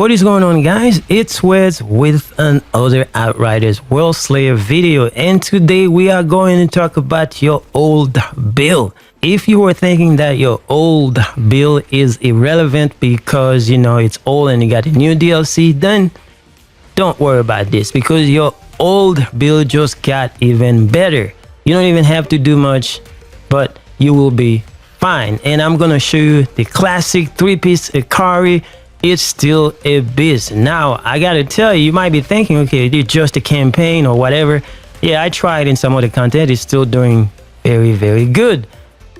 What is going on, guys? It's Wes with another Outriders World Slayer video, and today we are going to talk about your old build. If you were thinking that your old build is irrelevant because it's old and you got a new DLC, then don't worry about this, because your old build just got even better. You don't even have to do much, but you will be fine. And I'm gonna show you the classic 3-piece Ikari. It's still a beast. Now I gotta tell you, you might be thinking, okay, it's just a campaign or whatever. Yeah, I tried in some other content. It's still doing very good.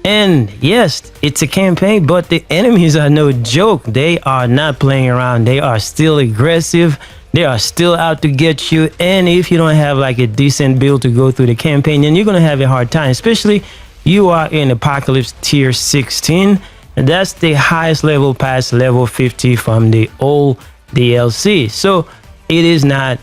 And yes, it's a campaign, but the enemies are no joke. They are not playing around. They are still aggressive. They are still out to get you. And if you don't have like a decent build to go through the campaign, then you're gonna have a hard time, especially you are in Apocalypse tier 16. And that's the highest level past level 50 from the old DLC. So it is not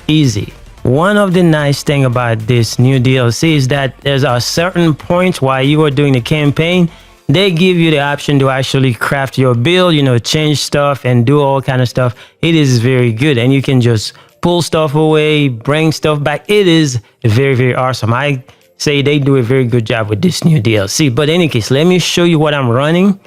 easy. One of the nice thing about this new DLC is that there's a certain point while you are doing the campaign, they give you the option to actually craft your build, change stuff and do all kind of stuff. It is very good, and you can just pull stuff away, bring stuff back. It is very awesome. I say they do a very good job with this new DLC. But in any case, let me show you what I'm running.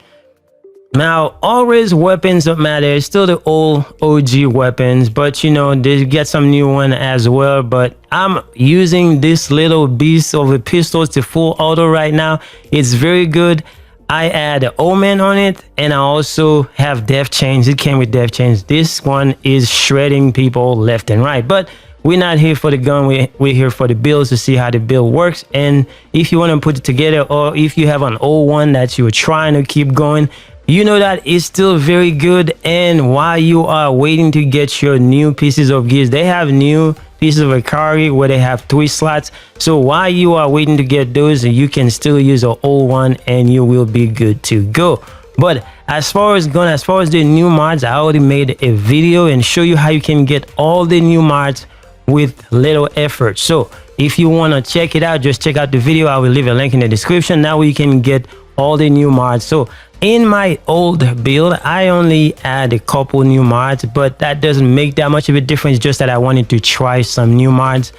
Now, always weapons don't matter. It's still the old OG weapons, but they get some new one as well. But I'm using this little beast of a pistol to full auto right now. It's very good. I add Omen on it, and I also have death chains. It came with death chains. This one is shredding people left and right, but we're not here for the gun. We're here for the builds, to see how the build works. And if you want to put it together, or if you have an old one that you're trying to keep going, that it's still very good. And while you are waiting to get your new pieces of gears, they have new pieces of Ikari where they have 3 slots. So while you are waiting to get those, you can still use an old one and you will be good to go. But as far as the new mods, I already made a video and show you how you can get all the new mods with little effort. So if you want to check it out, just check out the video. I will leave a link in the description. Now you can get all the new mods. So in my old build, I only add a couple new mods, but that doesn't make that much of a difference. Just that I wanted to try some new mods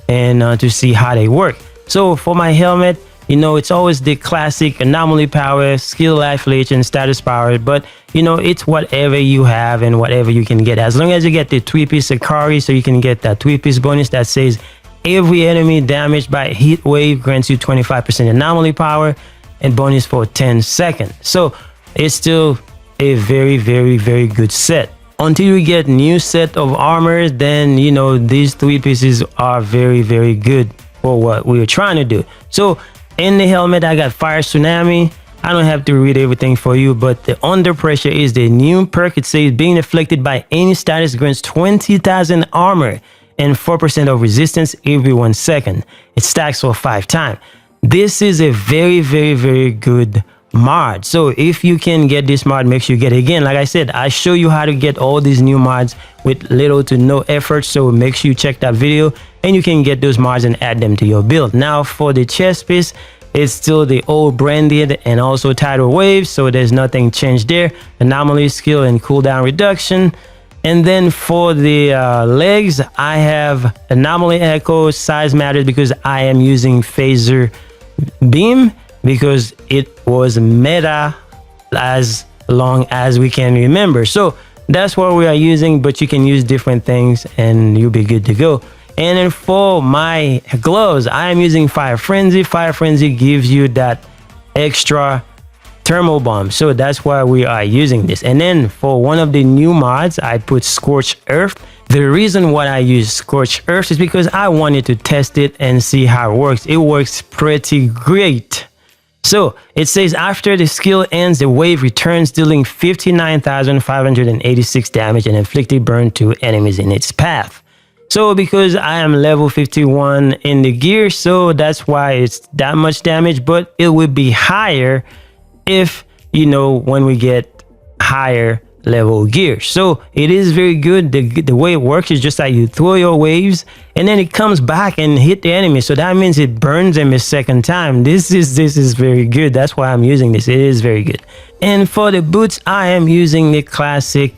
and to see how they work. So for my helmet, it's always the classic anomaly power, skill, life, legion, status power, but it's whatever you have and whatever you can get, as long as you get the 3-piece Ikari. So you can get that 3-piece bonus that says every enemy damaged by heat wave grants you 25% anomaly power and bonus for 10 seconds. So it's still a very good set. Until you get new set of armors, then these 3 pieces are very good for what we are trying to do. So in the helmet, I got Fire Tsunami. I don't have to read everything for you, but the Under Pressure is the new perk. It says being afflicted by any status grants 20,000 armor and 4% of resistance every 1 second. It stacks for 5 times. This is a very good mod. So if you can get this mod, make sure you get it. Again, like I said, I show you how to get all these new mods with little to no effort. So make sure you check that video and you can get those mods and add them to your build. Now for the chest piece, it's still the old branded and also tidal waves, so there's nothing changed there. Anomaly, skill, and cooldown reduction. And then for the legs, I have anomaly echo. Size matters because I am using phaser beam, because it was meta as long as we can remember. So that's what we are using, but you can use different things and you'll be good to go. And then for my gloves, I am using Fire Frenzy. Fire Frenzy gives you that extra thermal bomb, so that's why we are using this. And then for one of the new mods, I put Scorched Earth. The reason why I use Scorched Earth is because I wanted to test it and see how it works. It works pretty great. So it says after the skill ends, the wave returns, dealing 59,586 damage and inflicting burn to enemies in its path. So because I am level 51 in the gear, so that's why it's that much damage, but it would be higher if when we get higher level gear. So it is very good. The way it works is just like you throw your waves and then it comes back and hit the enemy, so that means it burns them a second time. This is very good. That's why I'm using this. It is very good. And for the boots, I am using the classic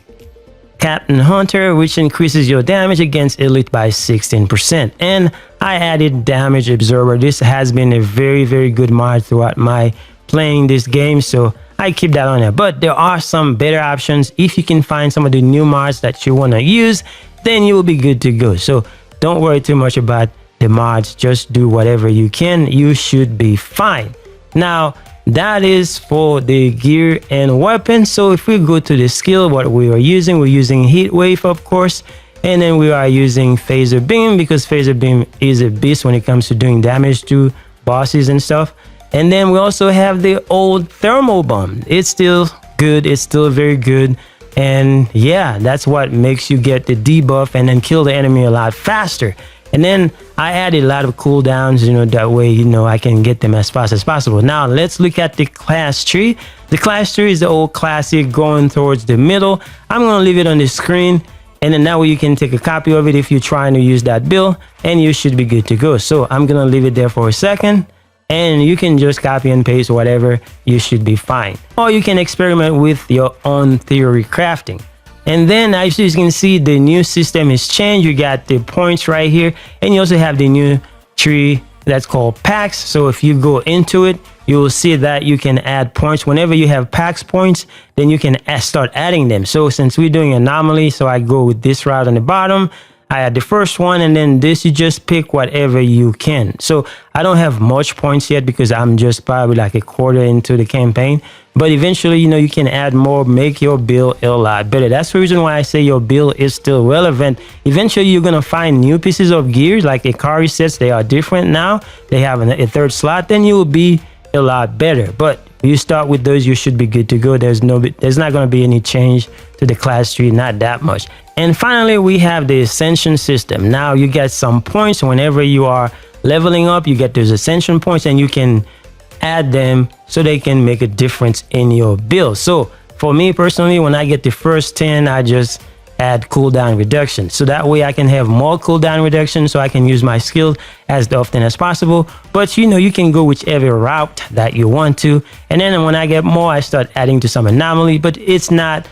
Captain Hunter, which increases your damage against elite by 16%. And I added Damage Absorber. This has been a very, very good mod throughout my playing this game, so I keep that on there. But there are some better options. If you can find some of the new mods that you want to use, then you will be good to go. So don't worry too much about the mods. Just do whatever you can. You should be fine. Now, that is for the gear and weapons. So if we go to the skill, what we are using, we're using Heat Wave, of course, and then we are using Phaser Beam, because Phaser Beam is a beast when it comes to doing damage to bosses and stuff. And then we also have the old Thermal Bomb. It's still good, it's still very good, and yeah, that's what makes you get the debuff and then kill the enemy a lot faster. And then I added a lot of cooldowns, that way, I can get them as fast as possible. Now, let's look at the class tree. The class tree is the old classic going towards the middle. I'm going to leave it on the screen. And then that way you can take a copy of it if you're trying to use that build, and you should be good to go. So I'm going to leave it there for a second, and you can just copy and paste whatever. You should be fine. Or you can experiment with your own theory crafting. And then, as you can see, the new system is changed. You got the points right here, and you also have the new tree that's called packs. So if you go into it, you will see that you can add points. Whenever you have packs points, then you can start adding them. So since we're doing anomaly, so I go with this route on the bottom. I add the first one, and then this, you just pick whatever you can. So I don't have much points yet because I'm just probably like a quarter into the campaign. But eventually, you can add more, make your build a lot better. That's the reason why I say your build is still relevant. Eventually, you're going to find new pieces of gear, like Ikari sets. They are different now. They have a third slot. Then you will be a lot better. But you start with those, you should be good to go. There's not going to be any change to the class tree, not that much. And finally, we have the ascension system. Now you get some points whenever you are leveling up. You get those ascension points, and you can add them so they can make a difference in your build. So for me personally, when I get the first 10, I just add cooldown reduction, so that way I can have more cooldown reduction, so I can use my skills as often as possible. But you can go whichever route that you want to. And then when I get more, I start adding to some anomaly. But it's not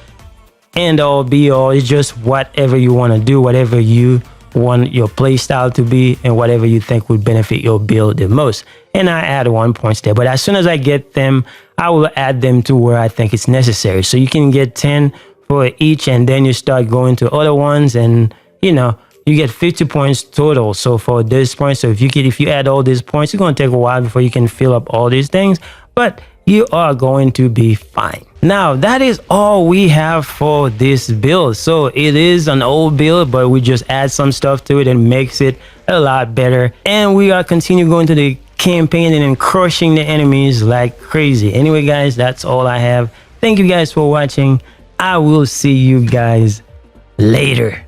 end all be all. It's just whatever you want to do, whatever you want your play style to be, and whatever you think would benefit your build the most. And I add 1 point there, but as soon as I get them, I will add them to where I think it's necessary. So you can get 10 for each, and then you start going to other ones, and you get 50 points total. So for this point, so if you add all these points, it's going to take a while before you can fill up all these things, but you are going to be fine. Now, that is all we have for this build. So it is an old build, but we just add some stuff to it and makes it a lot better. And we are continue going to the campaign and then crushing the enemies like crazy. Anyway, guys, that's all I have. Thank you guys for watching. I will see you guys later.